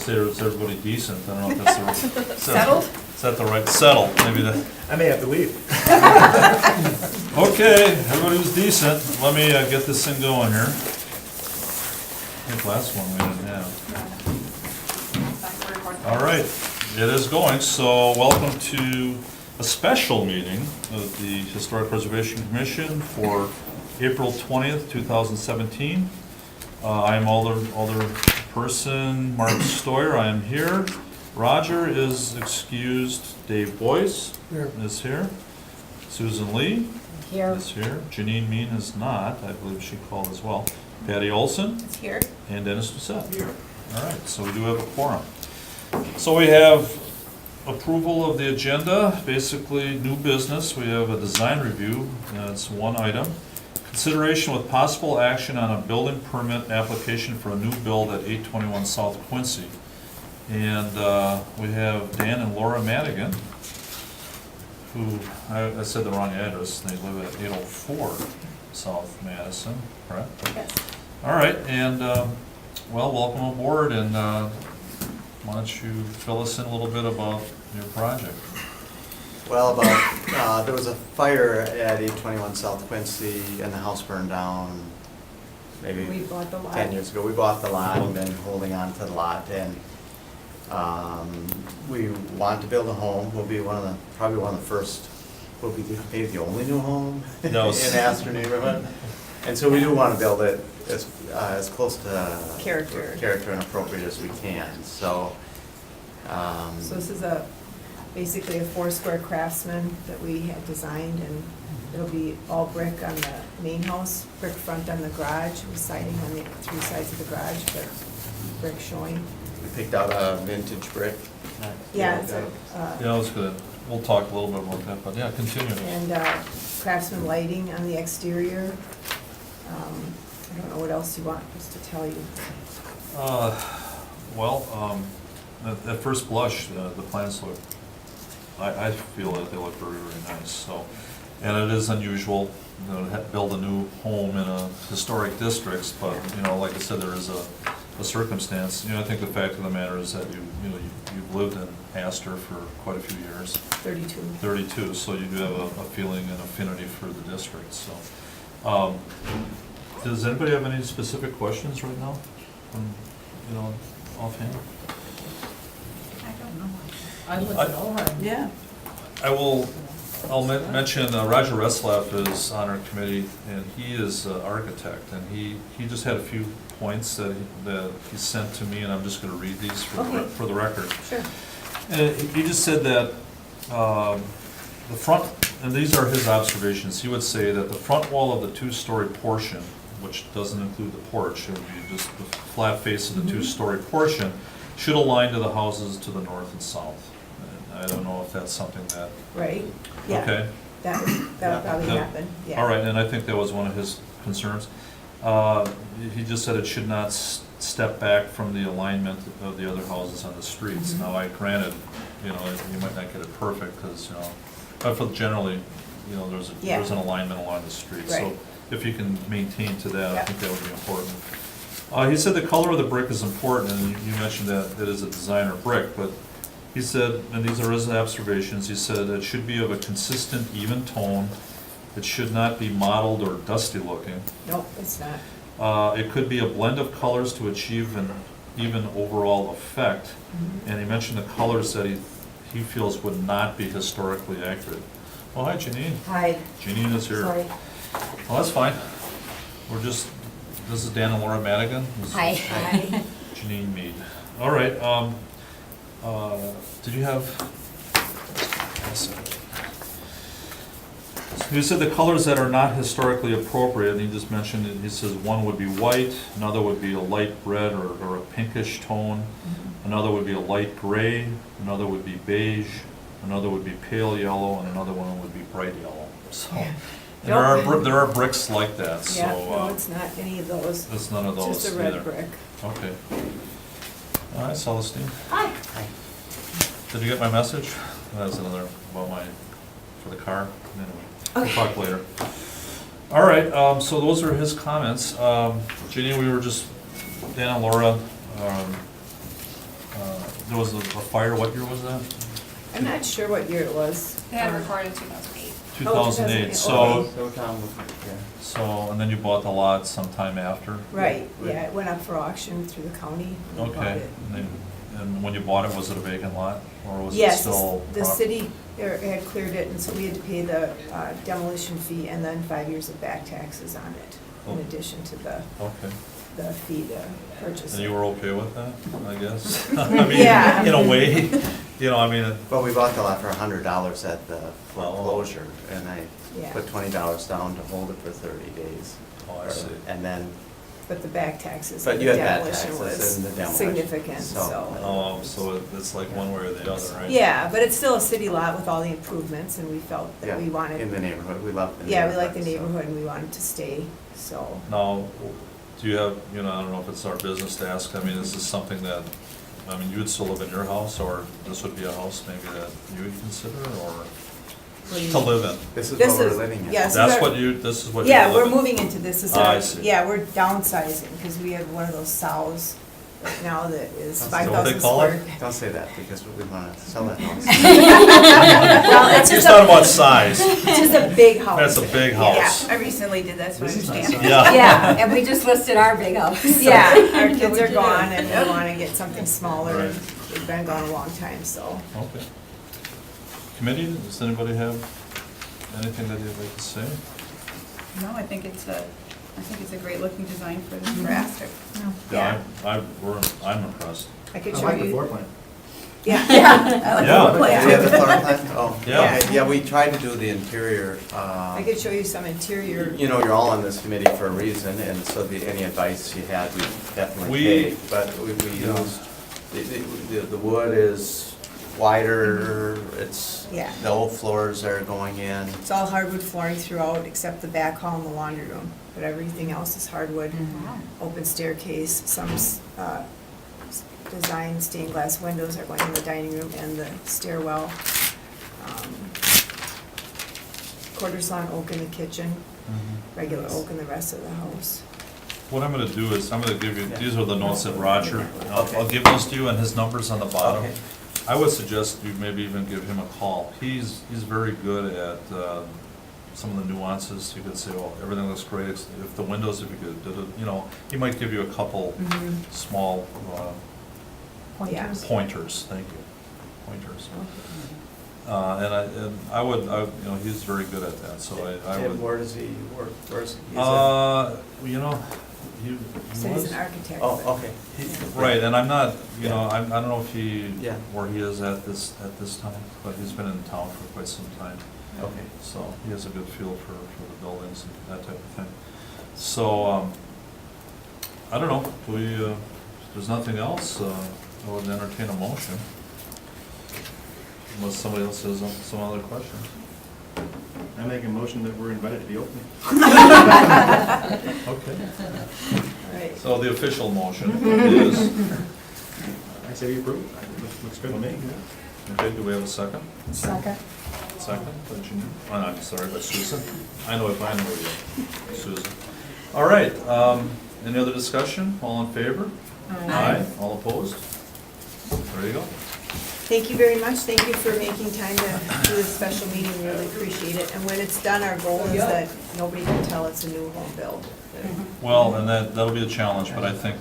say, is everybody decent? I don't know if that's the right. Settled? Is that the right, settled, maybe the, I may have to leave. okay, everybody was decent. Let me get this thing going here. I think last one we didn't have. All right, it is going, so welcome to a special meeting of the Historic Preservation Commission for April 20th, 2017. I am Alderperson Mark Stoyer, I am here. Roger is excused, Dave Boyce is here. Susan Lee Here. is here. Janine Mean is not, I believe she called as well. Patty Olson It's here. and Dennis Doucette. Here. All right, so we do have a quorum. So we have approval of the agenda, basically new business. We have a design review, that's one item. Consideration with possible action on a building permit application for a new build at 821 South Quincy. And we have Dan and Laura Madigan, who, I said the wrong address, they live at 804 South Madison, correct? Yes. All right, and, well, welcome aboard, and why don't you fill us in a little bit about your project? Well, there was a fire at 821 South Quincy and the house burned down maybe We bought the lot. 10 years ago. We bought the lot and been holding on to the lot, and we want to build a home. We'll be probably one of the first, maybe the only new home in No. Astor neighborhood. And so we do want to build it as close to character and appropriate as we can, so. So this is basically a 4-square Craftsman that we had designed, and it'll be all brick on the main house, brick front on the garage, with siding on the 3 sides of the garage, but brick showing. We picked out a vintage brick. Yeah, it's Yeah, I was gonna, we'll talk a little bit about that, but yeah, continue. and Craftsman lighting on the exterior. I don't know what else you want us to tell you. Well, at first blush, the plans look, I feel that they look very, very nice, so. And it is unusual, you know, to build a new home in a historic districts, but, you know, like I said, there is a circumstance. You know, I think the fact of the matter is that you've lived in Astor for quite a few years. 32. 32, so you do have a feeling and affinity for the district, so. Does anybody have any specific questions right now? You know, offhand? I don't know. I live in Orem. Yeah. I'll mention Roger Reslaff is on our committee, and he is an architect, and he just had a few points that he sent to me, and I'm just gonna read these for the record. Sure. And he just said that the front, and these are his observations, he would say that the front wall of the 2-story portion, which doesn't include the porch, it would be just the flat face of the 2-story portion, should align to the houses to the north and south. And I don't know if that's something that, Right? Yeah. okay? That would probably Yeah. happen, yeah. All right, and I think that was one of his concerns. He just said it should not step back from the alignment of the other houses on the streets. Mhm. Now, granted, you know, you might not get it perfect, because, you know, but for generally, you know, there's an alignment along the street. So Right. if you can maintain to that, I Yeah. think that would be important. He said the color of the brick is important, and you mentioned that it is a designer brick, but he said, and these are his observations, he said it should be of a consistent, even tone. It should not be mottled or dusty looking. Nope, it's not. It could be a blend of colors to achieve an even overall effect. Mhm. And he mentioned the colors that he feels would not be historically accurate. Oh, hi, Janine. Hi. Janine is here. Sorry. Well, that's fine. This is Dan and Laura Madigan. This is Hi. Janine Mead. All right, did you have? He said the colors that are not historically appropriate, and he just mentioned it, he says one would be white, another would be a light red or a pinkish tone, another would be a light gray, another would be beige, another would be pale yellow, and another one would be bright yellow. So, Yeah. and there are bricks like that, so. Yeah, no, it's not any of those. It's none of those It's just a red either. brick. Okay. All right, Celestine, Hi. did you get my message? That's another, for the car, anyway, we'll Okay. talk later. All right, so those are his comments. Jeannie, Dan and Laura, there was a fire, what year was that? I'm not sure what year it was. They had it recorded in 2008. 2008, so- So Tom, yeah. so, and then you bought the lot sometime after? Right, yeah, it went up for auction through the county. and we bought Okay, it. and when you bought it, was it a vacant lot, or was it Yes, still? the prop- city had cleared it, and so we had to pay the demolition fee and then 5 years of back taxes on it, in Oh. addition to Okay, the fee to purchase and it. you were okay with that, I guess? I mean, Yeah. in a way, you know, I mean, Well, we bought the lot for $100 at the foreclosure, and I Yeah. put $20 down to hold it for 30 days. oh, I see. And then, But the back taxes But and you the had back demolition taxes was and the demolition, significant, so- so. Oh, so it's like one way or the other, right? Yeah, but it's still a city lot with all the improvements, and we felt yeah, that we wanted. in the neighborhood, we love the neighborhood. Yeah, we like the so- neighborhood and we wanted to stay, so. Now, do you have, you know, I don't know if it's our business to ask, I mean, is this something that, I mean, you would still live in your house, or this would be a house maybe that you would consider, or what do you- to live in? This is This what we're is- living in. yes. That's our- what you, this is what you Yeah, live we're in? moving into this, is Ah, I our, see. yeah, we're downsizing, because we have one of those sows right now that is That's five what they thousand call it? square. Don't say that, because we want to sell that house. Well, it's It's just not a, about size, it's just a big house. that's a big house. I recently did that, so I This is understand. nice. Yeah. Yeah, And we just listed our big house. yeah, our kids are gone and we wanna get something smaller, and Right. we've been gone a long time, so. Okay. Committee, does anybody have anything that they'd like to say? No, I think it's a great looking design for this grass. Yeah. I'm impressed. I could I show like the you. floor plan. Yeah. Yeah. Do we have the floor plan? Oh, Yeah. okay. Yeah, we tried to do the interior. I could show you some interior. You know, you're all on this committee for a reason, and so any advice you had, we definitely We- take. But we Yeah. used, the wood is wider, it's, Yeah. the old floors are going in. It's all hardwood flooring throughout, except the back hall and the laundry room, but everything else is hardwood. Open staircase, some design stained glass windows are going in the dining room and the stairwell. Quarters lawn oak in the kitchen, regular oak in the rest of the house. What I'm gonna do is, I'm gonna give you, Yeah. these are the notes that Roger, I'll Okay. give those to you and his number's on the bottom. Okay. I would suggest you maybe even give him a call. He's very good at some of the nuances. You could say, well, everything looks great, if the windows, if you could, you know, he might give you a couple small Pointers. pointers, thank you, pointers. And I would, you know, he's very good at that, so I And would. where does he work? Where's, he's a- You know, he So he's was. an architect. Oh, but- okay. Right, and I'm not, you know, Yeah. I don't know if he, Yeah. where he is at this time, but he's been in town for quite some time. Okay. So he has a good feel for the buildings and that type of thing. So, I don't know, do we, if there's nothing else, I would entertain a motion. Unless somebody else has some other questions. I make a motion that we're invited to the opening. Okay, Right. so the official motion is, I say we approve. Looks good to me. okay, do we have a second? Second. Second, by Janine, oh, no, I'm sorry, by Susan. I know you, Susan. All right, any other discussion? All in favor? All opposed? There you go. Thank you very much. Thank you for making time to do this special meeting. We really appreciate it. And when it's done, our goal is that nobody can tell it's a new home build. Well, and that'll be a challenge, but I think,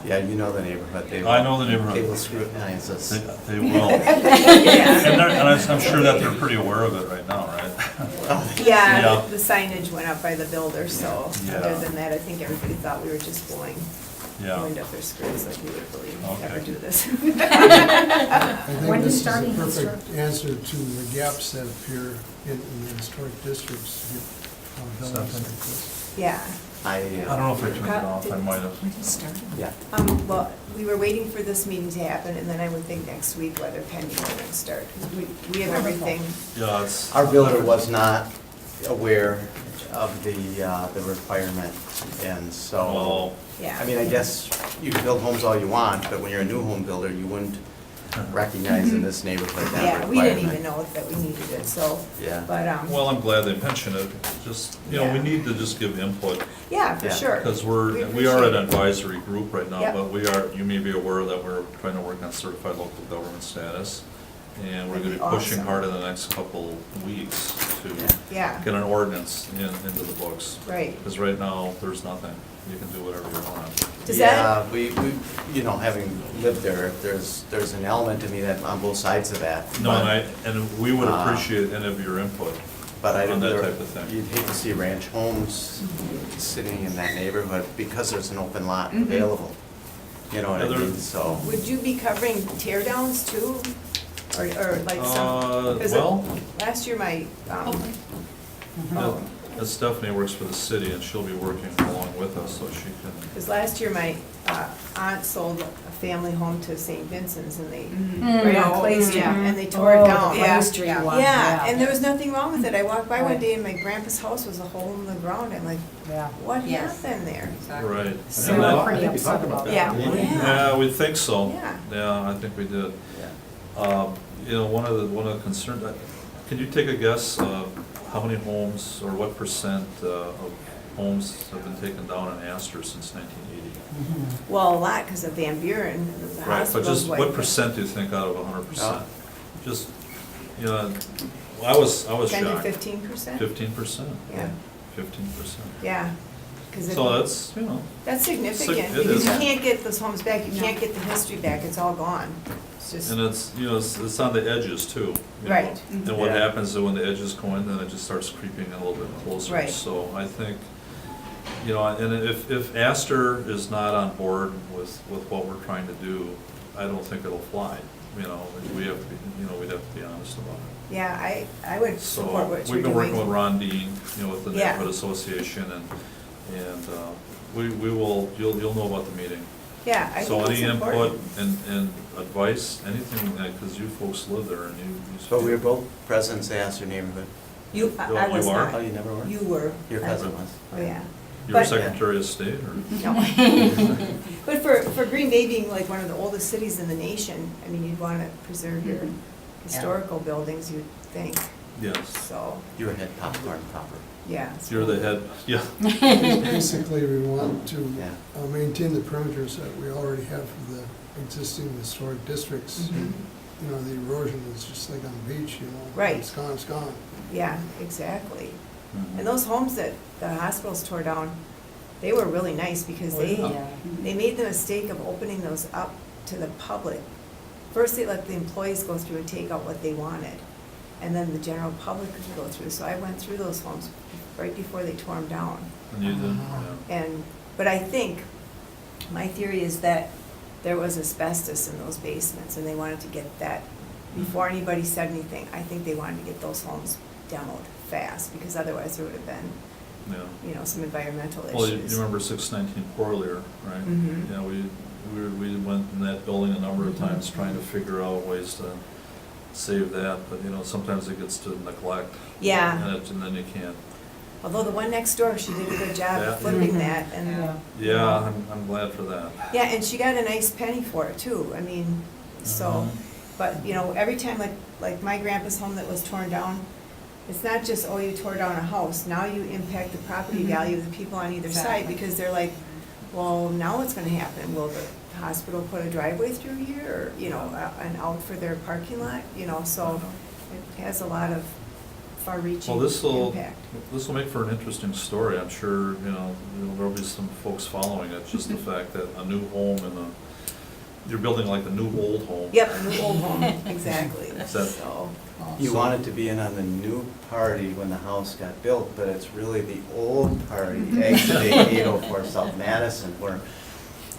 Yeah, you know the neighborhood. They I know the They will neighborhood. scrutinize us. They will. Yeah. And I'm sure that they're pretty aware of it right now, right? Yeah, Yeah. the signage went up by the builder, so Yeah. other than that, I think everybody thought we were just blowing Yeah. wind up their skirts like we would really never Okay. do this. I think When this is does a starting perfect answer to the gaps that appear in the historic districts. Buildings like this. Yeah. I don't know if I turned it off, I might have. Yeah. Well, we were waiting for this meeting to happen, and then I would think next week whether pending we're gonna start. 'Cause we have everything. Yeah, it's, Our builder was not aware of the requirement, and so, well, Yeah. I mean, I guess you can build homes all you want, but when you're a new home builder, you wouldn't recognize in this neighborhood that Yeah, we didn't even requirement. know that we needed it, so, Yeah. but, Well, I'm glad they mentioned it, just, you know, we Yeah. need to just give input, yeah, for Yeah. sure. because we appreciate are an it. advisory group right now, Yep. but we are, you may be aware that we're trying to work on certified local government status, and we're gonna be That'd be pushing awesome. hard in the next couple weeks to Yeah, get an ordinance into the books. right. Because right now, there's nothing, you can do whatever you want. Does that, Yeah, we, you know, having lived there, there's an element to me that on both sides of that. No, and we would Uh, appreciate any of your input. But I on that don't, type of thing. you'd hate to see ranch homes sitting in that neighborhood because there's an open lot Mhm. available. You know what I Yeah, mean, so. would you be covering tear downs too? Or like some, because Well, last year my, no, Stephanie works for the city, and she'll be working along with us, so she can, because last year my aunt sold a family home to St. Vincent's and they, Mhm. right on Clay Street, and they tore it down. Yeah. Yeah, and there was nothing wrong with it. I walked by one day and my grandpa's house was a hole in the ground. I'm like, Yeah. what Yes. happened there? right. So- And that- We're pretty I think we upset talked about about that. Yeah. that. Yeah, we think so. Yeah. Yeah, I think we did. Yeah. You know, one of the concerns, can you take a guess how many homes, or what percent of homes have been taken down in Astor since 1980? Well, a lot because of Van Buren, the Right, but hospital's just what wiped. percent do you think out of 100%? Oh. Just, you know, I was 10 to shocked. 15%? 15%? Yeah. 15%. Yeah. 'Cause if- So that's, you know, That's significant it because is. you can't get those homes back. You can't get the history back. It's all gone. It's just, and it's, you know, it's on the edges too. you know. Right. And what Yeah. happens is when the edges go in, then it just starts creeping in a little bit closer. Right. So I think, you know, and if Astor is not on board with what we're trying to do, I don't think it'll fly. You know, we have to be, you know, we'd have to be honest about it. yeah, I would support So, what you're we've been working with doing. Ron Dean, you know, with the Yeah. neighborhood association, and we will, you'll know about the meeting. Yeah, I So think it's any important. input and advice, anything, because you folks live there and you. But we were both presidents of the Astor neighborhood. You, Oh, I was you are? Oh, not. you never were? You were. Your cousin was. Oh, yeah. You were But- Secretary of State, or? No. But for Green Bay being like one of the oldest cities in the nation, I mean, you'd want to preserve your historical buildings, you'd think, Yes. so, You were head popcorn popper. yeah. You're the head, yeah. Basically, we want to Yeah. maintain the perimeters that we already have for the existing historic districts. Mhm. You know, the erosion is just like on the beach, you know. Right. It's gone, it's gone. Yeah, exactly. Mhm. And those homes that the hospitals tore down, they were really nice because Yeah. they made the mistake of opening those up to the public. First, they let the employees go through and take out what they wanted, and then the general public could go through. So I went through those homes right before they tore them down. And you did, yeah. But I think, my theory is that there was asbestos in those basements, and they wanted to get that, before anybody said anything, I think they wanted to get those homes demoed fast, because otherwise there would have been, Yeah. you know, some environmental issues. Well, you remember 619 Porlier, right? Mhm. Yeah, we went in that building a number of times trying to figure out ways to save that, but, you know, sometimes it gets to neglect. Yeah. And then you can't. Although the one next door, she did a good job Yeah. of flipping Mhm. that, and, Yeah. Yeah, I'm glad for that. yeah, and she got a nice penny for it too, I mean, so, but, you know, every time, like my grandpa's home that was torn down, it's not just, oh, you tore down a house, now you impact the property Mhm. value of the people on either side, Exactly. because they're like, well, now what's gonna happen? Will the hospital put a driveway through here, or, you know, an out for their parking lot, you know, so it has a lot of far-reaching Well, impact. this will make for an interesting story. I'm sure, you know, there'll be some folks following it, just the fact that a new home you're building like the new old home. Yep, a new old home, exactly, That- so, You wanted to be in on the new party when the house got built, but it's really the old party exiting 804 South Madison where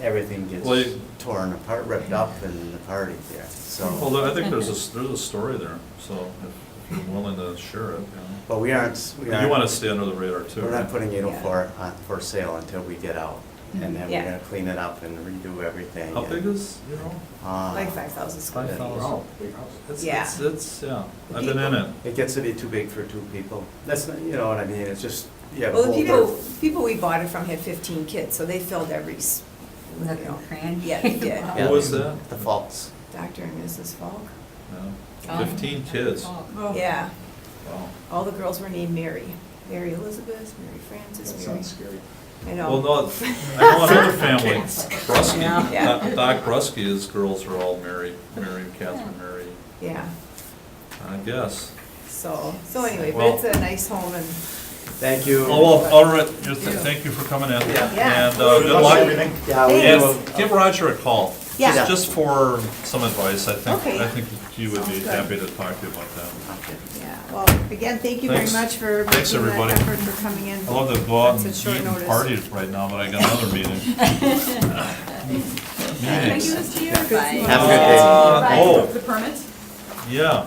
everything gets Well, you- torn apart, ripped up in the party there, so. Well, I think there's a story there, so if you're willing to share it, you But we aren't, know. You want to stay under the radar too, we're right? not putting 804 on for sale until we get out. And then we're Yeah. gonna clean it up and redo everything. How and, big is, you know? like 5,000 square feet. Wow, big house. Yeah. Yeah, I've been in it. It gets to be too big for two people. That's, not you know what I mean, it's just, you have a Well, the whole. people we bought it from had 15 kids, so they filled every, you Nothing know. cramped. Yeah, they did. Yeah, Who was that? The faults. Dr. and Mrs. Falk. Yeah. 15 kids. Oh. Yeah, Wow. all the girls were named Mary. Mary Elizabeth, Mary Frances, That Mary. sounds scary. I Well, know. no, I know another family, Brusky, Yeah. Doc Brusky, his girls are all Mary, Catherine, Mary, Yeah, I guess. so anyway, but Well- it's a nice home and, Thank you. Oh, well, all right, thank you for coming in. Yeah. Yeah. And good luck. Everything. Yeah, we Thanks. will. And give Roger a call. Yeah. Just for some advice, I think, Okay. I think he would be Sounds good. happy to talk to you about that. yeah, well, again, thank you very Thanks. much for Thanks, making that everybody. effort for coming in. I'd love to go out and That's a short eat and notice. party right now, but I got another meeting. Can I give Meetings. this to you? Have a good day. Oh, The permits? yeah,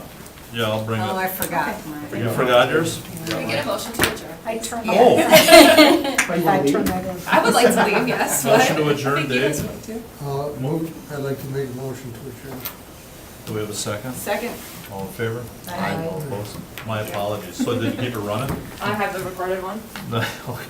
I'll bring Oh, I it. forgot. You forgot yours? Can we get a motion to adjourn? I turned Oh. I turned that in. I would like to leave, yes. but Motion to adjourn, I think you guys Dave. would too. I'd like to make a motion to adjourn. Do we have a second? Second. All in favor? Aye. All opposed? My apologies. So did you keep it running? I have the recorded one. No, okay.